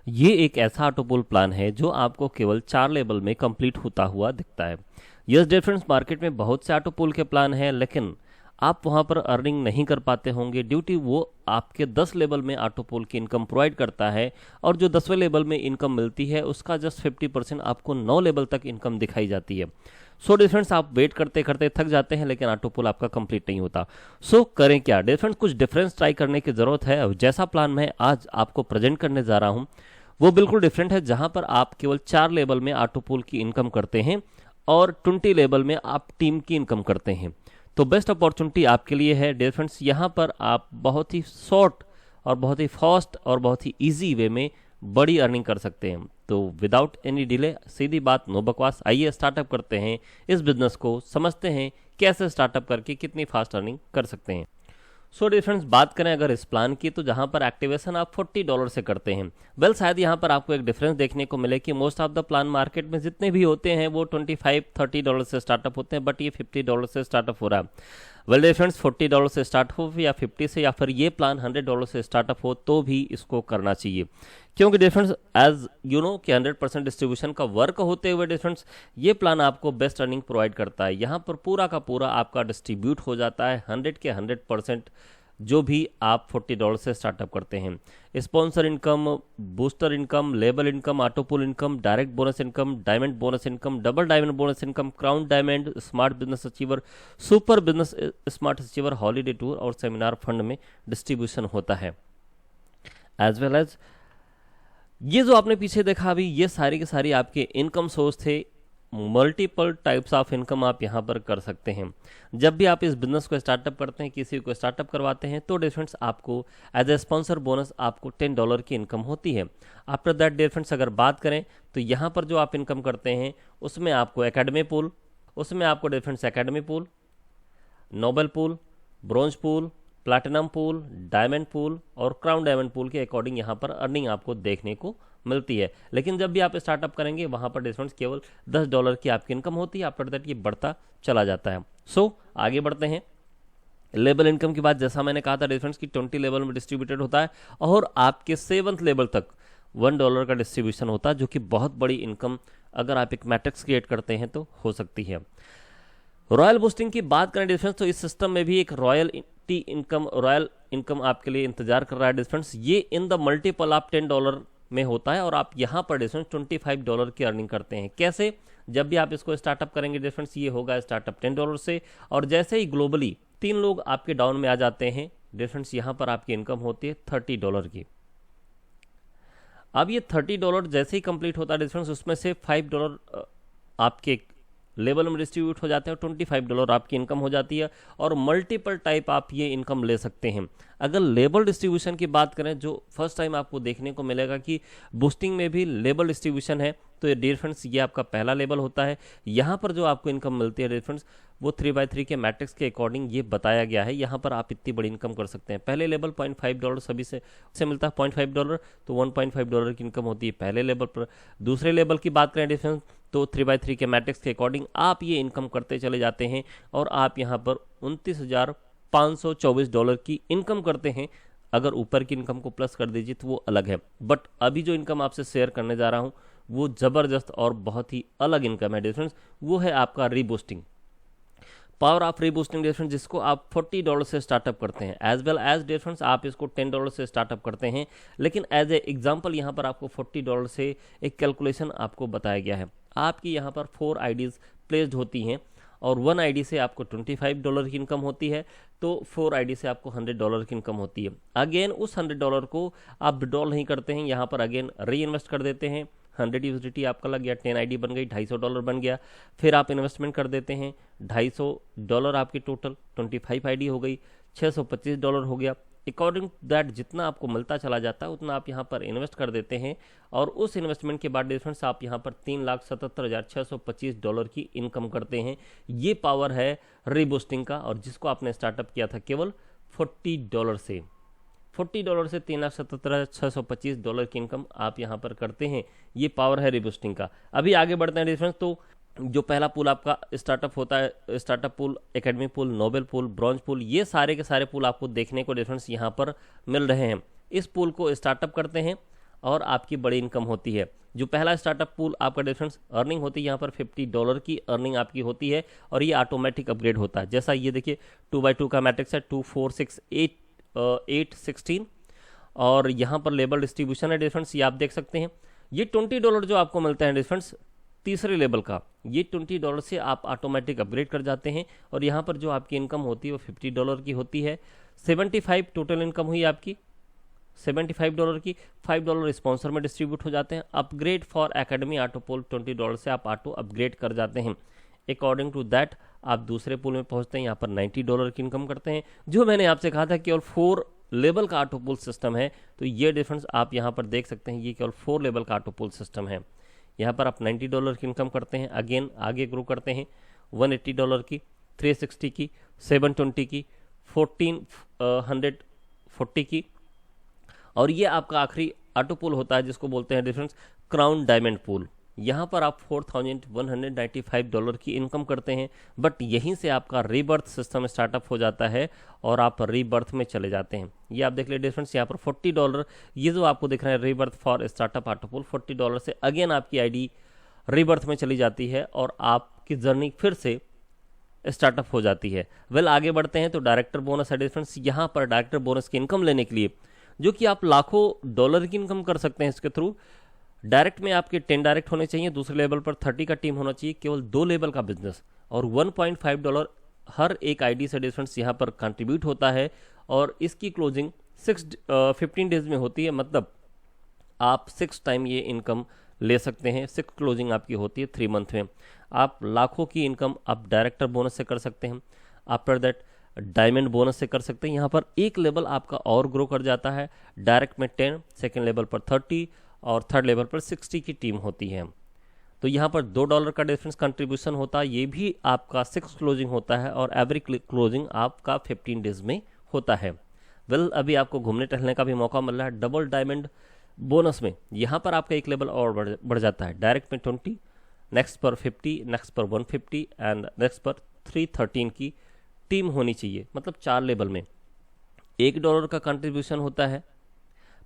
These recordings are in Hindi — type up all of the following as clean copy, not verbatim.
ये एक ऐसा ऑटो पूल प्लान है जो आपको केवल 4 लेवल में कंप्लीट होता हुआ दिखता है। यस डिफरेंस मार्केट में बहुत से ऑटो पूल के प्लान हैं, लेकिन आप वहां पर अर्निंग नहीं कर पाते होंगे ड्यू टू वो आपके 10 लेवल में ऑटो पूल की इनकम प्रोवाइड करता है, और जो 10वें लेवल में इनकम मिलती है उसका जस्ट 50% आपको 9 लेवल तक इनकम दिखाई जाती है। सो डिफरेंस आप वेट करते करते थक जाते हैं, लेकिन ऑटो पूल आपका कंप्लीट नहीं होता। सो करें क्या? डिफरेंस कुछ डिफरेंस ट्राई करने की जरूरत है। और जैसा प्लान मैं आज आपको प्रेजेंट करने जा रहा हूं वो बिल्कुल डिफरेंट है, जहां पर आप केवल 4 लेवल में ऑटो पूल की इनकम करते हैं और 20 लेवल में आप टीम की इनकम करते हैं। तो बेस्ट अपॉर्चुनिटी आपके लिए है डिफरेंस। यहाँ पर आप बहुत ही शॉर्ट और बहुत ही फास्ट और बहुत ही इजी वे में बड़ी अर्निंग कर सकते हैं। तो विदाउट एनी डिले, सीधी बात, नो बकवास, आइए स्टार्टअप करते हैं इस बिजनेस को, समझते हैं कैसे स्टार्टअप करके कितनी फास्ट अर्निंग कर सकते हैं। सो डिफरेंस बात करें अगर इस प्लान की, तो जहां पर एक्टिवेशन आप $40 से करते हैं। वेल शायद यहां पर आपको एक डिफरेंस देखने को मिले कि most of the plan market में जितने भी होते हैं वो $25-30 से स्टार्टअप होते हैं, बट ये $50 से स्टार्टअप हो रहा है। वेल डिफरेंस $40 से स्टार्ट हो या 50 से, या फिर ये प्लान $100 से स्टार्टअप हो, तो भी इसको करना चाहिए, क्योंकि डिफरेंस एज यू नो कि 100% डिस्ट्रीब्यूशन का वर्क होते हुए डिफरेंस ये प्लान आपको बेस्ट अर्निंग प्रोवाइड करता है। यहाँ पर पूरा का पूरा आपका डिस्ट्रीब्यूट हो जाता है 100 के 100% जो भी आप $40 से स्टार्टअप करते हैं। Sponsor income, booster income, label income, auto pool income, direct bonus income, diamond bonus income, double diamond bonus income, crown diamond, smart business achiever, super business smart achiever, holiday tour और सेमिनार फंड में डिस्ट्रीब्यूशन होता है। एज वेल एज ये जो आपने पीछे देखा अभी, ये सारी के सारी आपके इनकम सोर्स थे। मल्टीपल टाइप्स ऑफ इनकम आप यहाँ पर कर सकते हैं। जब भी आप इस बिजनेस को स्टार्टअप करते हैं, किसी को स्टार्टअप करवाते हैं, तो डिफरेंस आपको एज ए स्पॉन्सर बोनस आपको $10 की इनकम होती है। आफ्टर दैट डिफरेंस अगर बात करें तो यहाँ पर जो आप इनकम करते हैं उसमें आपको एकेडमी पूल, उसमें आपको difference academy pool, noble pool, bronze pool, platinum pool, diamond pool और क्राउन डायमंड पूल के अकॉर्डिंग यहाँ पर अर्निंग आपको देखने को मिलती है। लेकिन जब भी आप स्टार्टअप करेंगे वहां पर डिफरेंस केवल $10 की आपकी इनकम होती है। आफ्टर दैट ये बढ़ता चला जाता है। सो आगे बढ़ते हैं। लेवल इनकम की बात, जैसा मैंने कहा था डिफरेंस की 20 लेवल में डिस्ट्रीब्यूटेड होता है और आपके 7th लेवल तक $1 का डिस्ट्रीब्यूशन होता है, जो कि बहुत बड़ी इनकम अगर आप एक मैट्रिक्स क्रिएट करते हैं तो हो सकती है। रॉयल बूस्टिंग की बात करें डिफरेंस, तो इस सिस्टम में भी एक रॉयल इनकम आपके लिए इंतजार कर रहा है डिफरेंस। ये इन द मल्टीपल ऑफ $10 में होता है और आप यहाँ पर डिफरेंस $25 की अर्निंग करते हैं। कैसे? जब भी आप इसको स्टार्टअप करेंगे डिफरेंस ये होगा स्टार्टअप $10 से, और जैसे ही ग्लोबली 3 लोग आपके डाउन में आ जाते हैं डिफरेंस यहाँ पर आपकी इनकम होती है $30 की। अब ये $30 जैसे ही कंप्लीट होता है डिफरेंस, उसमें से $5 आपके लेवल में डिस्ट्रीब्यूट हो जाते हैं और $25 आपकी इनकम हो जाती है, और मल्टीपल टाइप आप ये इनकम ले सकते हैं। अगर लेबल डिस्ट्रीब्यूशन की बात करें, जो फर्स्ट टाइम आपको देखने को मिलेगा कि बूस्टिंग में भी लेबल डिस्ट्रीब्यूशन है, तो ये डिफरेंस ये आपका पहला लेवल होता है। यहाँ पर जो आपको इनकम मिलती है डिफरेंस वो 3x3 के मैट्रिक्स के अकॉर्डिंग ये बताया गया है। यहाँ पर आप इतनी बड़ी इनकम कर सकते हैं। पहले लेवल $0.5 सभी से मिलता है $0.5, तो $1.5 की इनकम होती है पहले लेवल पर। दूसरे लेवल की बात करें डिफरेंस, तो 3x3 के मैट्रिक्स के अकॉर्डिंग आप ये इनकम करते चले जाते हैं और आप यहाँ पर $29,524 की इनकम करते हैं। अगर ऊपर की इनकम को प्लस कर दीजिए तो वो अलग है, बट अभी जो इनकम आपसे शेयर करने जा रहा हूँ वो जबरदस्त और बहुत ही अलग इनकम है डिफरेंस। वो है आपका रीबूस्टिंग, पावर ऑफ रीबूस्टिंग डिफरेंस, जिसको आप $40 से स्टार्टअप करते हैं। एज वेल एज डिफरेंस आप इसको $10 से स्टार्टअप करते हैं, लेकिन एज ए एग्जांपल यहाँ पर आपको $40 से एक कैलकुलेशन आपको बताया गया है। आपकी यहाँ पर 4 आईडीज प्लेस्ड होती हैं और 1 आईडी से आपको $25 की इनकम होती है, तो 4 आईडी से आपको $100 की इनकम होती है। अगेन उस $100 को आप विड्रॉल नहीं करते हैं, यहाँ पर अगेन री इन्वेस्ट कर देते हैं। 100 यूएसडीटी आपका लग गया, 10 आईडी बन गई, $250 बन गया। फिर आप इन्वेस्टमेंट कर देते हैं, $250 आपकी टोटल 25 आईडी हो गई, $625 हो गया। अकॉर्डिंग दैट जितना आपको मिलता चला जाता है उतना आप यहाँ पर इन्वेस्ट कर देते हैं, और उस इन्वेस्टमेंट के बाद डिफरेंस आप यहाँ पर $3,77,625 की इनकम करते हैं। ये पावर है रीबूस्टिंग का, और जिसको आपने स्टार्टअप किया था केवल $40 से। $40 से $3,77,625 की इनकम आप यहाँ पर करते हैं। ये पावर है रीबूस्टिंग का। अभी आगे बढ़ते हैं डिफरेंस। तो जो पहला पूल आपका स्टार्टअप होता है, startup pool, academy pool, Nobel pool, bronze pool, ये सारे के सारे पूल आपको देखने को डिफरेंस यहाँ पर मिल रहे हैं। इस पूल को स्टार्टअप करते हैं और आपकी बड़ी इनकम होती है। जो पहला स्टार्टअप पूल आपका डिफरेंस अर्निंग होती है, यहाँ पर $50 की अर्निंग आपकी होती है और ये ऑटोमेटिक अपग्रेड होता है। जैसा ये देखिए 2x2 का मैट्रिक्स है, 2 4 6 8 8 16, और यहाँ पर लेबल डिस्ट्रीब्यूशन है डिफरेंस, ये आप देख सकते हैं। ये $20 जो आपको मिलता है डिफरेंस तीसरे लेवल का, ये $20 से आप ऑटोमेटिक अपग्रेड कर जाते हैं। और यहाँ पर जो आपकी इनकम होती है वो $50 की होती है। 75 टोटल इनकम हुई आपकी $75 की, $5 स्पॉन्सर में डिस्ट्रीब्यूट हो जाते हैं। Upgrade for academy auto pool $20 से आप ऑटो अपग्रेड कर जाते हैं। अकॉर्डिंग टू दैट आप दूसरे पूल में पहुंचते हैं, यहाँ पर $90 की इनकम करते हैं। जो मैंने आपसे कहा था केवल 4 लेवल का ऑटो पूल सिस्टम है, तो ये डिफरेंस आप यहाँ पर देख सकते हैं, ये केवल 4 लेवल का ऑटो पूल सिस्टम है। यहाँ पर आप $90 की इनकम करते हैं, अगेन आगे ग्रो करते हैं $180 की, 360 की, 720 की, 1440 की, और ये आपका आखिरी ऑटो पूल होता है जिसको बोलते हैं डिफरेंस क्राउन डायमंड पूल। यहाँ पर आप $4195 की इनकम करते हैं, बट यहीं से आपका रीबर्थ सिस्टम स्टार्टअप हो जाता है और आप रीबर्थ में चले जाते हैं। ये आप देख ले डिफरेंस, यहाँ पर $40, ये जो आपको दिख रहा है rebirth for startup auto pool, $40 से अगेन आपकी आईडी रीबर्थ में चली जाती है और आपकी जर्नी फिर से स्टार्टअप हो जाती है। आगे बढ़ते हैं तो डायरेक्टर बोनस है डिफरेंस। यहाँ पर डायरेक्टर बोनस की इनकम लेने के लिए, जो कि आप लाखों डॉलर की इनकम कर सकते हैं इसके थ्रू, डायरेक्ट में आपके 10 डायरेक्ट होने चाहिए, दूसरे लेवल पर 30 का टीम होना चाहिए, केवल 2 लेवल का बिजनेस, और $1.5 हर एक आईडी से डिफरेंस यहाँ पर कंट्रीब्यूट होता है। और इसकी क्लोजिंग 15 डेज में होती है, मतलब आप 6 टाइम ये इनकम ले सकते हैं। 6 क्लोजिंग आपकी होती है 3 मंथ में। आप लाखों की इनकम आप डायरेक्टर बोनस से कर सकते हैं, आफ्टर दैट डायमंड बोनस से कर सकते हैं। यहाँ पर एक लेवल आपका और ग्रो कर जाता है, डायरेक्ट में 10, सेकेंड लेवल पर 30 और थर्ड लेवल पर 60 की टीम होती है। तो यहाँ पर $2 का डिफरेंस कंट्रीब्यूशन होता है, ये भी आपका 6 क्लोजिंग होता है और एवरी क्लोजिंग आपका 15 डेज में होता है। अभी आपको घूमने टहलने का भी मौका मिल रहा है डबल डायमंड बोनस में। यहाँ पर आपका एक लेवल और बढ़ जाता है, डायरेक्ट में 20, नेक्स्ट पर 50, नेक्स्ट पर 150 एंड नेक्स्ट पर 313 की टीम होनी चाहिए, मतलब 4 लेवल में। $1 का कंट्रीब्यूशन होता है,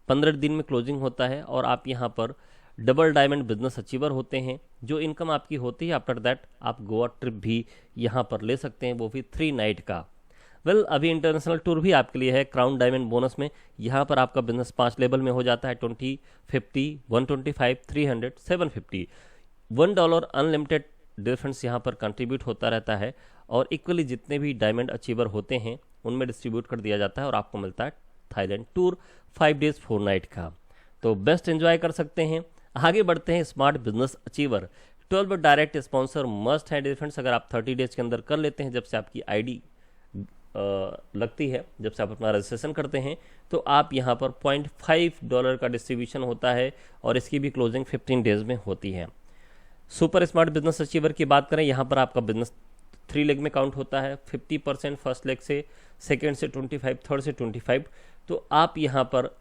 15 दिन में क्लोजिंग होता है और आप यहाँ पर डबल डायमंड बिजनेस अचीवर होते हैं। जो इनकम आपकी होती है आफ्टर दैट आप गोवा ट्रिप भी यहाँ पर ले सकते हैं, वो भी 3 नाइट का। अभी इंटरनेशनल टूर भी आपके लिए है क्राउन डायमंड बोनस में। यहाँ पर आपका बिजनेस 5 लेवल में हो जाता है, 20, 50, 125, 300, 750। $1 अनलिमिटेड डिफरेंस यहाँ पर कंट्रीब्यूट होता रहता है और इक्वली जितने भी डायमंड अचीवर होते हैं उनमें डिस्ट्रीब्यूट कर दिया जाता है और आपको मिलता है थाईलैंड टूर 5 डेज 4 नाइट का। तो बेस्ट एंजॉय कर सकते हैं। आगे बढ़ते हैं smart business achiever. 12 direct sponsor must है डिफरेंस, अगर आप 30 डेज के अंदर कर लेते हैं, जब से आपकी आईडी लगती है, जब से आप अपना रजिस्ट्रेशन करते हैं, तो आप यहाँ पर $0.5 का डिस्ट्रीब्यूशन होता है और इसकी भी क्लोजिंग 15 डेज में होती है। सुपर स्मार्ट बिजनेस अचीवर की बात करें, यहाँ पर आपका बिजनेस 3 लेग में काउंट होता है, 50% फर्स्ट लेग से, सेकेंड से 25, थर्ड से 25। तो आप यहाँ पर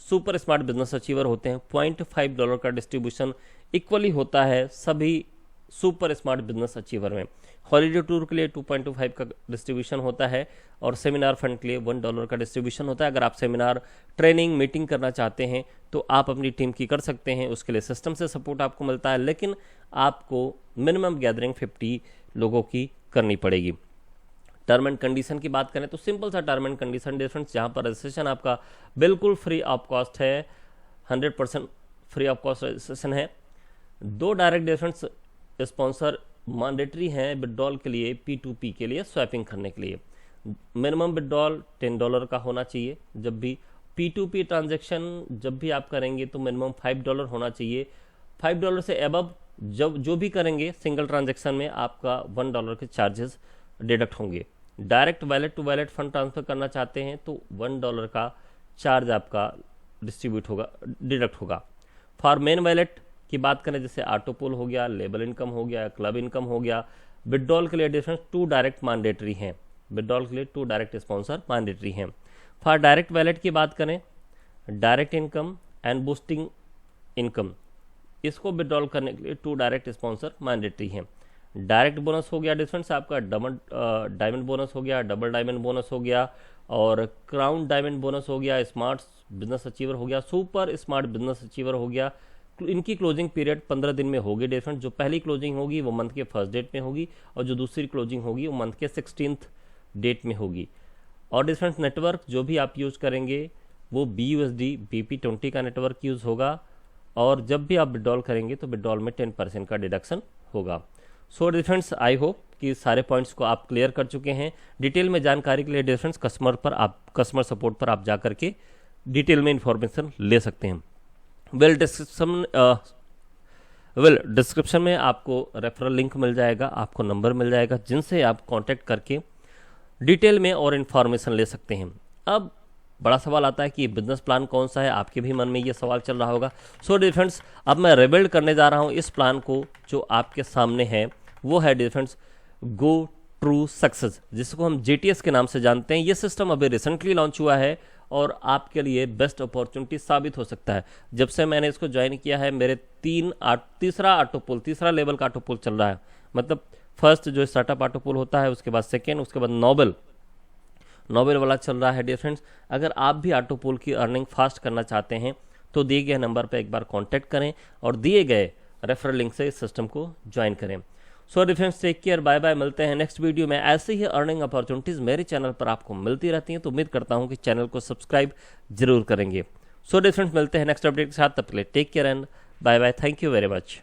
सुपर स्मार्ट बिजनेस अचीवर होते हैं। $0.5 का डिस्ट्रीब्यूशन इक्वली होता है सभी सुपर स्मार्ट बिजनेस अचीवर में। हॉलीडे टूर के लिए 2.25 का डिस्ट्रीब्यूशन होता है और सेमिनार फंड के लिए $1 का डिस्ट्रीब्यूशन होता है। अगर आप सेमिनार, ट्रेनिंग, मीटिंग करना चाहते हैं तो आप अपनी टीम की कर सकते हैं, उसके लिए सिस्टम से सपोर्ट आपको मिलता है, लेकिन आपको मिनिमम गैदरिंग 50 लोगों की करनी पड़ेगी। टर्म एंड कंडीशन की बात करें तो सिंपल सा टर्म एंड कंडीशन डिफरेंस, जहां पर रजिस्ट्रेशन आपका बिल्कुल फ्री ऑफ कॉस्ट है, 100% फ्री ऑफ कॉस्ट रजिस्ट्रेशन है। 2 डायरेक्ट डिफरेंस स्पॉन्सर मैंडेटरी हैं विड्रॉल के लिए, P2P के लिए, स्वैपिंग करने के लिए। मिनिमम विड्रॉल $10 का होना चाहिए। जब भी P2P ट्रांजेक्शन जब भी आप करेंगे तो मिनिमम $5 होना चाहिए। $5 से अबव जब जो भी करेंगे सिंगल ट्रांजेक्शन में आपका $1 के चार्जेस डिडक्ट होंगे। Direct wallet to wallet fund transfer करना चाहते हैं तो $1 का चार्ज आपका डिस्ट्रीब्यूट होगा, डिडक्ट होगा। फॉर मेन वैलेट की बात करें, जैसे ऑटो पूल हो गया, लेबल इनकम हो गया, क्लब इनकम हो गया, विड्रॉल के लिए डिफरेंस 2 डायरेक्ट मैंडेटरी हैं। विड्रॉल के लिए 2 डायरेक्ट स्पॉन्सर मैंडेटरी हैं। फॉर डायरेक्ट वैलेट की बात करें, direct income and boosting income, इसको विड्रॉल करने के लिए 2 डायरेक्ट स्पॉन्सर मैंडेटरी हैं। डायरेक्ट बोनस हो गया डिफरेंस आपका, डायमंड बोनस हो गया, डबल डायमंड बोनस हो गया और क्राउन डायमंड बोनस हो गया, स्मार्ट बिजनेस अचीवर हो गया, सुपर स्मार्ट बिजनेस अचीवर हो गया। इनकी क्लोजिंग पीरियड 15 दिन में होगी डिफरेंट। जो पहली क्लोजिंग होगी वो मंथ के फर्स्ट डेट में होगी और जो दूसरी क्लोजिंग होगी वो मंथ के 16th डेट में होगी। और डिफरेंट नेटवर्क जो भी आप यूज़ करेंगे वो BUSD BP20 का नेटवर्क यूज़ होगा और जब भी आप विड्रॉल करेंगे तो विड्रॉल में 10% का डिडक्शन होगा। सो डिफरेंट्स, आई होप कि सारे पॉइंट्स को आप क्लियर कर चुके हैं। डिटेल में जानकारी के लिए डिफरेंट्स कस्टमर सपोर्ट पर आप जा करके डिटेल में इंफॉर्मेशन ले सकते हैं। डिस्क्रिप्शन में आपको रेफरल लिंक मिल जाएगा, आपको नंबर मिल जाएगा जिनसे आप कांटेक्ट करके डिटेल में और इन्फॉर्मेशन ले सकते हैं। अब बड़ा सवाल आता है कि बिजनेस प्लान कौन सा है, आपके भी मन में ये सवाल चल रहा होगा। सो डिफरेंट्स, अब मैं रिबिल्ड करने जा रहा हूँ इस प्लान को जो आपके सामने है, वो है डिफरेंट्स गो ट्रू सक्सेस, जिसको हम GTS के नाम से जानते हैं। ये सिस्टम अभी रिसेंटली लॉन्च हुआ है और आपके लिए बेस्ट अपॉर्चुनिटी साबित हो सकता है। जब से मैंने इसको ज्वाइन किया है मेरे तीसरा लेवल का ऑटो पुल चल रहा है। मतलब फर्स्ट जो स्टार्टअप ऑटो पुल होता है, उसके बाद सेकेंड, उसके बाद नोबेल वाला चल रहा है। डियर फ्रेंड्स, अगर आप भी ऑटो पुल की अर्निंग फास्ट करना चाहते हैं तो दिए गए नंबर पर एक बार कांटेक्ट करें और दिए गए रेफरल लिंक से इस सिस्टम को ज्वाइन करें। So dear friends, take care, bye bye. मिलते हैं नेक्स्ट वीडियो में। ऐसे ही अर्निंग अपॉर्चुनिटीज़ मेरे चैनल पर आपको मिलती रहती हैं, तो उम्मीद करता हूं कि चैनल को सब्सक्राइब जरूर करेंगे। सो डियर फ्रेंड्स, मिलते हैं नेक्स्ट अपडेट के साथ। तब तक के लिए take care and bye bye. Thank you very much.